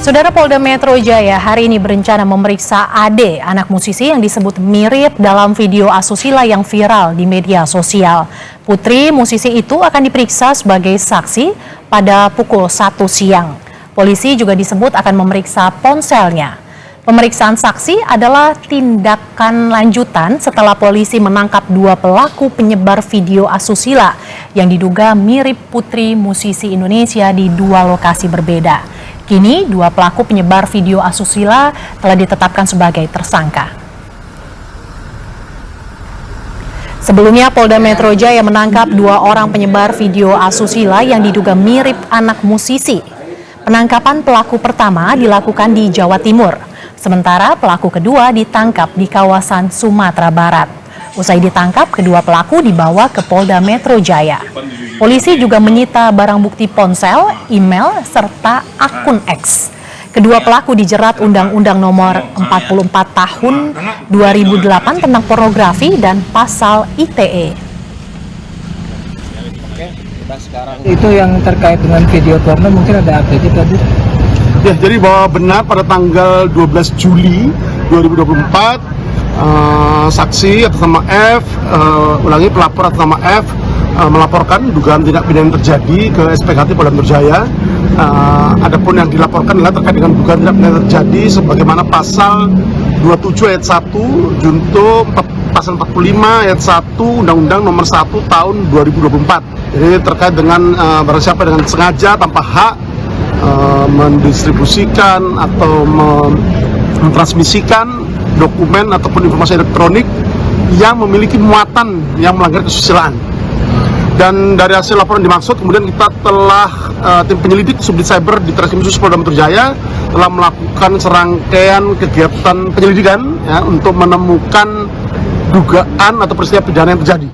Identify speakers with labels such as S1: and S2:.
S1: Saudara, Polda Metro Jaya hari ini berencana memeriksa Ade, anak musisi yang disebut mirip dalam video asusila yang viral di media sosial. Putri musisi itu akan diperiksa sebagai saksi pada pukul 1 siang. Polisi juga disebut akan memeriksa ponselnya. Pemeriksaan saksi adalah tindakan lanjutan setelah polisi menangkap 2 pelaku penyebar video asusila yang diduga mirip putri musisi Indonesia di 2 lokasi berbeda. Kini 2 pelaku penyebar video asusila telah ditetapkan sebagai tersangka. Sebelumnya Polda Metro Jaya menangkap 2 orang penyebar video asusila yang diduga mirip anak musisi. Penangkapan pelaku pertama dilakukan di Jawa Timur, sementara pelaku kedua ditangkap di kawasan Sumatera Barat. Usai ditangkap, kedua pelaku dibawa ke Polda Metro Jaya. Polisi juga menyita barang bukti ponsel, email, serta akun X. Kedua pelaku dijerat Undang-Undang Nomor 44 Tahun 2008 tentang pornografi dan pasal ITE.
S2: Itu yang terkait dengan video porno, mungkin ada update tadi?
S3: Ya, jadi bahwa benar pada tanggal 12 Juli 2024 saksi atas nama F, pelapor atas nama F melaporkan dugaan tindak pidana yang terjadi ke SPKT Polda Metro Jaya. Adapun yang dilaporkan adalah terkait dengan dugaan tindak pidana terjadi sebagaimana pasal 27 ayat 1 junto pasal 45 ayat 1 Undang-Undang Nomor 1 Tahun 2024. Jadi terkait dengan barang siapa dengan sengaja tanpa hak mendistribusikan atau mentransmisikan dokumen ataupun informasi elektronik yang memiliki muatan yang melanggar kesusilaan. Dan dari hasil laporan dimaksud, kemudian kita telah tim penyelidik Subdit Cyber di Treskrim Khusus Polda Metro Jaya telah melakukan serangkaian kegiatan penyelidikan ya, untuk menemukan dugaan atau peristiwa pidana yang terjadi.